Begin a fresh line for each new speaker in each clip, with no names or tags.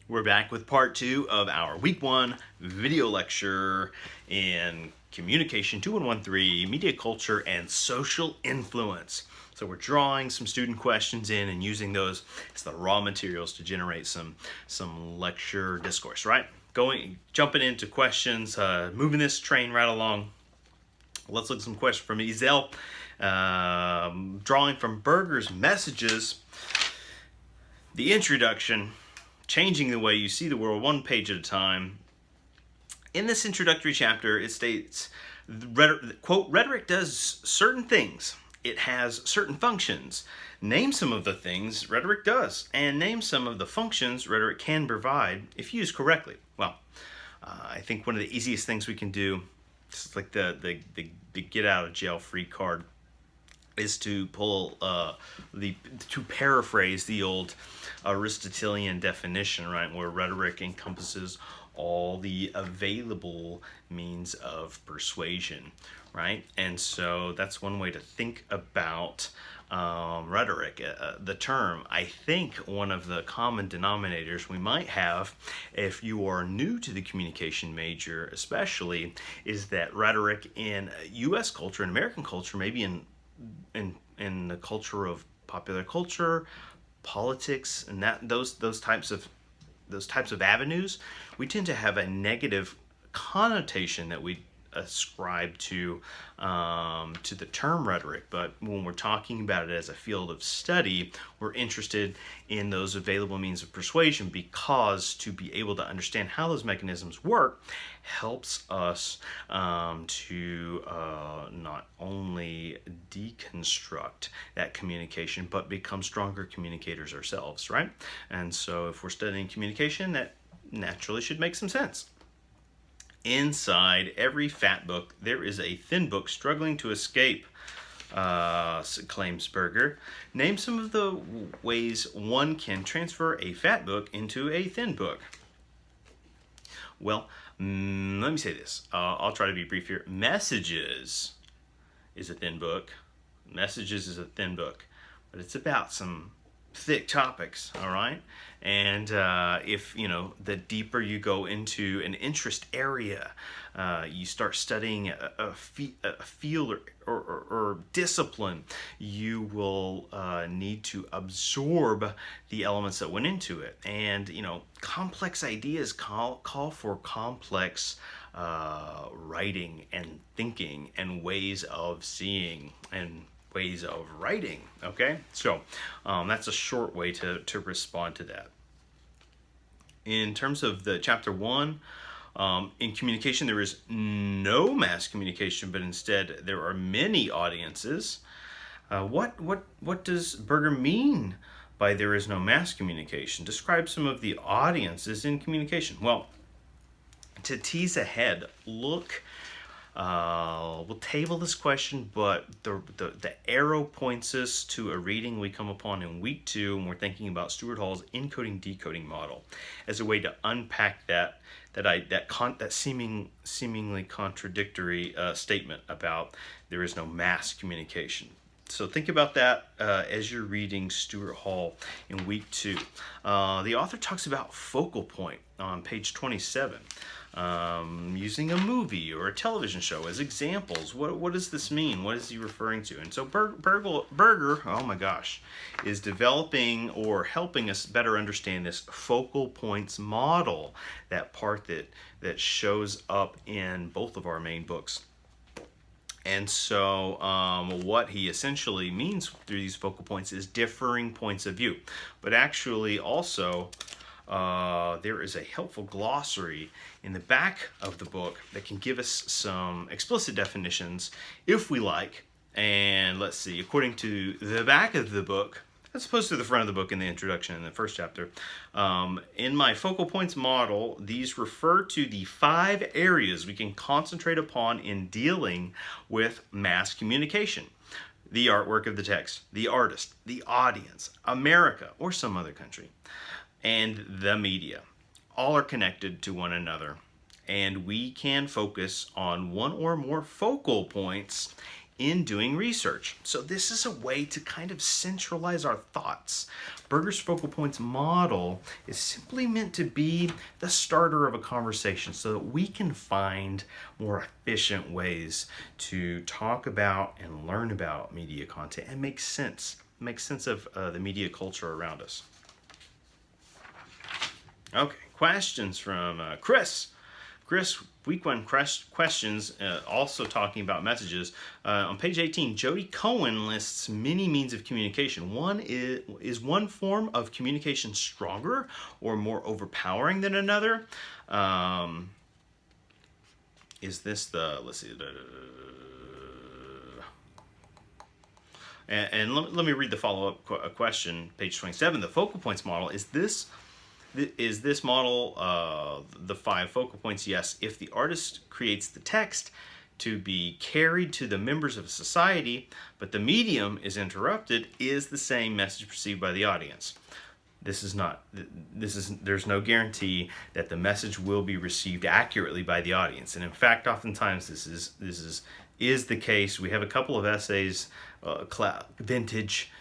We're back with part 2 of our week 1 video lecture in Communication 2113, Media Culture and Social Influence. So we're drawing some student questions in and using those as the raw materials to generate some lecture discourse, right? Jumping into questions, moving this train right along. Let's look at some questions from Ezel. Drawing from Berger's Messages, the introduction, changing the way you see the world one page at a time. In this introductory chapter, it states, quote, rhetoric does certain things. It has certain functions. Name some of the things rhetoric does, and name some of the functions rhetoric can provide if used correctly. Well, I think one of the easiest things we can do, just like the get out of jail free card, is to to paraphrase the old Aristotelian definition, right, where rhetoric encompasses all the available means of persuasion, right? And so that's one way to think about rhetoric, the term. I think one of the common denominators we might have, if you are new to the communication major especially, is that rhetoric in U.S. culture and American culture, maybe in the culture of popular culture, politics, and those types of avenues, we tend to have a negative connotation that we ascribe to the term rhetoric. But when we're talking about it as a field of study, we're interested in those available means of persuasion, because to be able to understand how those mechanisms work helps us to not only deconstruct that communication, but become stronger communicators ourselves, right? And so if we're studying communication, that naturally should make some sense. Inside every fat book, there is a thin book struggling to escape, claims Berger. Name some of the ways one can transfer a fat book into a thin book. Well, let me say this. I'll try to be brief here. Messages is a thin book. Messages is a thin book, but it's about some thick topics, all right? And if, the deeper you go into an interest area, you start studying a field or discipline, you will need to absorb the elements that went into it. And, complex ideas call for complex writing and thinking and ways of seeing and ways of writing, okay? So that's a short way to respond to that. In terms of the chapter 1, in communication, there is no mass communication, but instead there are many audiences. What does Berger mean by there is no mass communication? Describe some of the audiences in communication. Well, to tease ahead, we'll table this question, but the arrow points us to a reading we come upon in week 2, and we're thinking about Stuart Hall's encoding decoding model as a way to unpack that seemingly contradictory statement about there is no mass communication. So think about that as you're reading Stuart Hall in week 2. The author talks about focal point on page 27. Using a movie or a television show as examples. What does this mean? What is he referring to? And so Berger, oh my gosh, is developing or helping us better understand this focal points model, that part that shows up in both of our main books. And so what he essentially means through these focal points is differing points of view. But actually also, there is a helpful glossary in the back of the book that can give us some explicit definitions if we like. And let's see, according to the back of the book, as opposed to the front of the book in the introduction in the first chapter, in my focal points model, these refer to the 5 areas we can concentrate upon in dealing with mass communication: the artwork of the text, the artist, the audience, America or some other country, and the media. All are connected to one another, and we can focus on one or more focal points in doing research. So this is a way to kind of centralize our thoughts. Berger's focal points model is simply meant to be the starter of a conversation so that we can find more efficient ways to talk about and learn about media content and make sense of the media culture around us. Okay, questions from Chris. Chris, week one questions, also talking about messages. On page 18, Jody Cohen lists many means of communication. One is one form of communication stronger or more overpowering than another? Is this the, let's see, and let me read the follow-up question, page 27. The focal points model, is this model the 5 focal points? Yes, if the artist creates the text to be carried to the members of a society, but the medium is interrupted, is the same message perceived by the audience? There's no guarantee that the message will be received accurately by the audience, and in fact, oftentimes this is the case. We have a couple of essays, vintage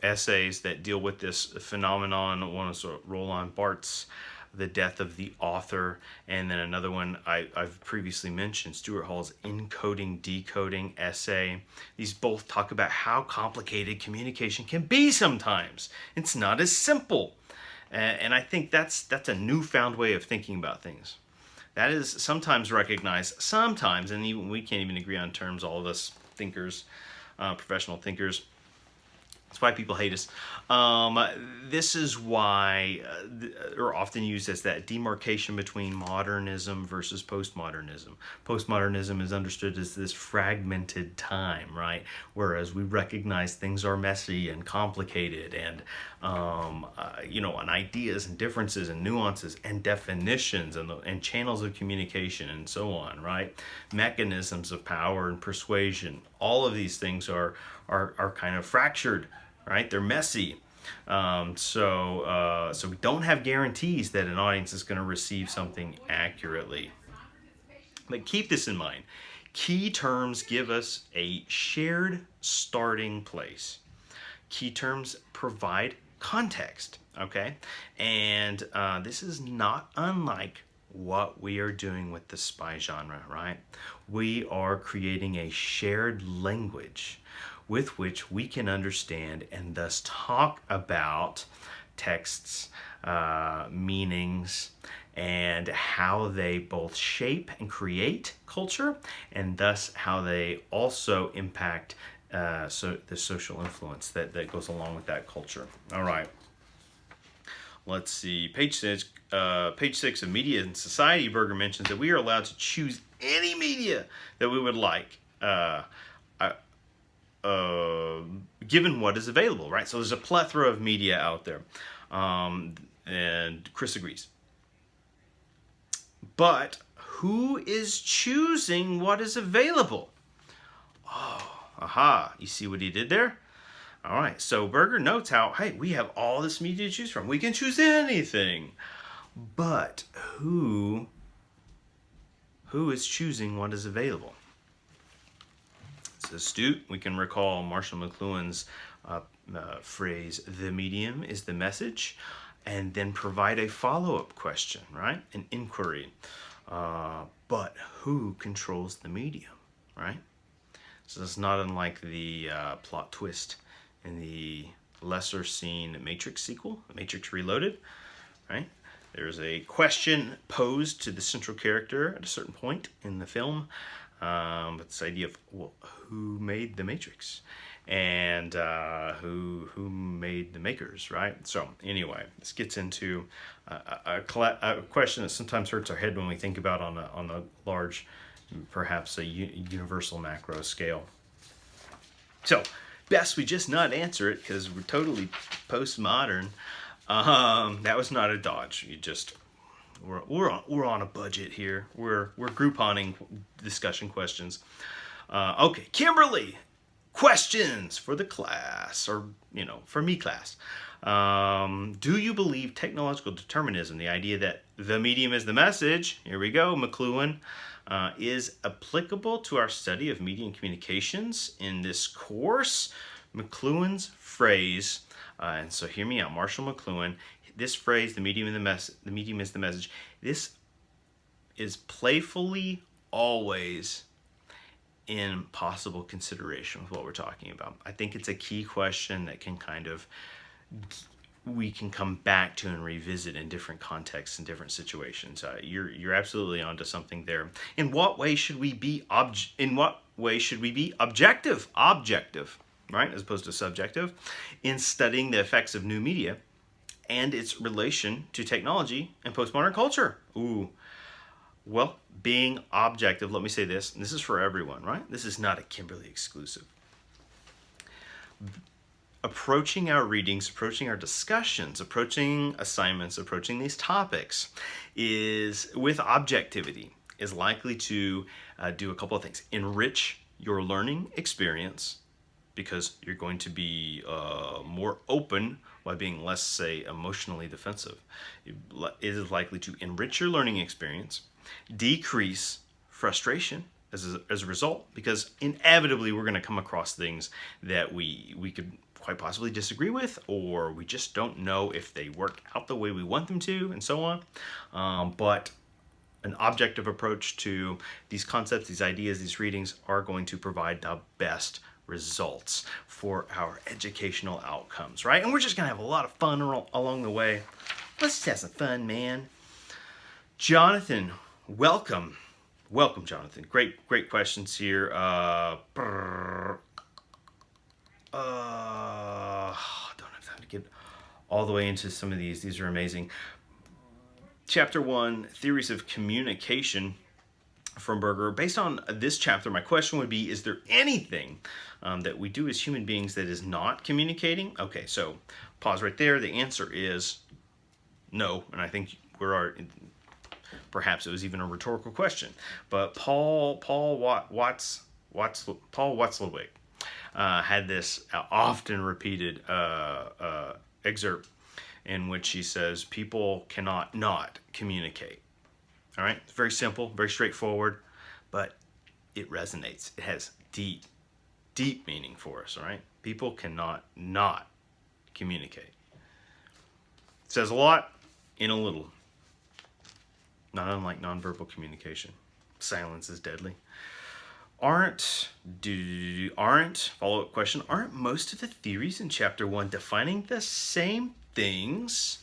essays that deal with this phenomenon. One is Roland Barthes' The Death of the Author, and then another one I've previously mentioned, Stuart Hall's Encoding, Decoding essay. These both talk about how complicated communication can be sometimes. It's not as simple. And I think that's a newfound way of thinking about things. That is sometimes recognized, sometimes, and even we can't even agree on terms, all of us thinkers, professional thinkers. That's why people hate us. This is why are often used as that demarcation between modernism versus postmodernism. Postmodernism is understood as this fragmented time, right? Whereas we recognize things are messy and complicated, and and ideas and differences and nuances and definitions and channels of communication and so on, right? Mechanisms of power and persuasion. All of these things are kind of fractured. Right? They're messy. So we don't have guarantees that an audience is going to receive something accurately. But keep this in mind. Key terms give us a shared starting place. Key terms provide context, okay? And this is not unlike what we are doing with the spy genre, right? We are creating a shared language with which we can understand and thus talk about texts, meanings, and how they both shape and create culture, and thus how they also impact the social influence that goes along with that culture. All right. Let's see, page 6 of Media and Society. Berger mentions that we are allowed to choose any media that we would like, given what is available, right? So there's a plethora of media out there, and Chris agrees. But who is choosing what is available? Oh, aha, you see what he did there? All right, so Berger notes how, hey, we have all this media to choose from. We can choose anything. But who is choosing what is available? It's astute. We can recall Marshall McLuhan's phrase, the medium is the message, and then provide a follow-up question, right? An inquiry. But who controls the medium, right? So it's not unlike the plot twist in the lesser seen Matrix sequel, Matrix Reloaded, right? There's a question posed to the central character at a certain point in the film. But this idea of, well, who made the Matrix, and who made the makers, right? So anyway, this gets into a question that sometimes hurts our head when we think about on a large, perhaps a universal macro scale. So best we just not answer it because we're totally postmodern. That was not a dodge. We're on a budget here. We're Grouponing discussion questions. Okay, Kimberly questions for the class, or, for me class. Do you believe technological determinism, the idea that the medium is the message, here we go, McLuhan, is applicable to our study of media and communications in this course? McLuhan's phrase, and so hear me out, Marshall McLuhan, this phrase, the medium is the message, this is playfully always in possible consideration with what we're talking about. I think it's a key question that we can come back to and revisit in different contexts and different situations. You're absolutely onto something there. In what way should we be objective, right, as opposed to subjective, in studying the effects of new media and its relation to technology and postmodern culture? Ooh. Well, being objective, let me say this, and this is for everyone, right? This is not a Kimberly exclusive. Approaching our readings, approaching our discussions, approaching assignments, approaching these topics is with objectivity is likely to do a couple of things. Enrich your learning experience, because you're going to be more open while being less, say, emotionally defensive. It is likely to enrich your learning experience, decrease frustration as a result, because inevitably we're going to come across things that we could quite possibly disagree with, or we just don't know if they work out the way we want them to, and so on. But an objective approach to these concepts, these ideas, these readings are going to provide the best results for our educational outcomes, right? And we're just going to have a lot of fun along the way. Let's just have some fun, man. Jonathan, welcome. Welcome, Jonathan. Great questions here. Don't have time to get all the way into some of these. These are amazing. Chapter 1, Theories of Communication from Berger. Based on this chapter, my question would be, is there anything that we do as human beings that is not communicating? Okay, so pause right there. The answer is no, and I think perhaps it was even a rhetorical question. But Paul Watzlawick had this often repeated excerpt in which he says people cannot not communicate. All right, it's very simple, very straightforward, but it resonates. It has deep meaning for us. All right, people cannot not communicate. It says a lot in a little. Not unlike nonverbal communication. Silence is deadly. Aren't, follow-up question, aren't most of the theories in chapter 1 defining the same things?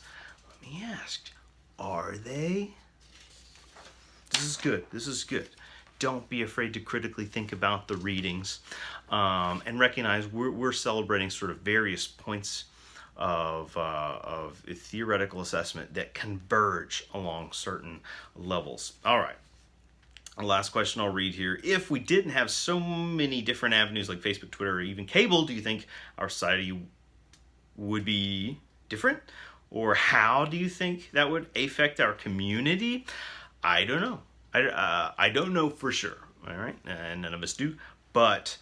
Let me ask, are they? This is good. Don't be afraid to critically think about the readings, and recognize we're celebrating sort of various points of theoretical assessment that converge along certain levels. All right. Last question I'll read here. If we didn't have so many different avenues like Facebook, Twitter, or even cable, do you think our society would be different? Or how do you think that would affect our community? I don't know. I don't know for sure. All right, and none of us do. But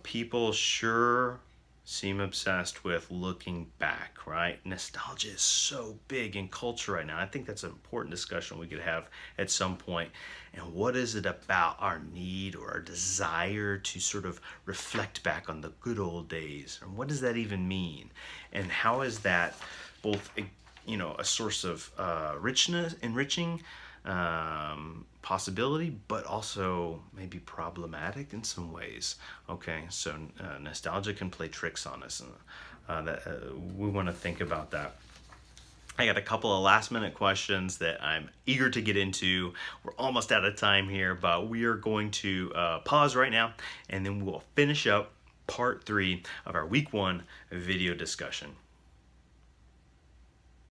people sure seem obsessed with looking back, right? Nostalgia is so big in culture right now. I think that's an important discussion we could have at some point. And what is it about our need or our desire to sort of reflect back on the good old days? And what does that even mean? And how is that both, a source of enriching possibility, but also maybe problematic in some ways. Okay, so nostalgia can play tricks on us, and we want to think about that. I got a couple of last minute questions that I'm eager to get into. We're almost out of time here, but we are going to pause right now, and then we'll finish up part 3 of our week 1 video discussion.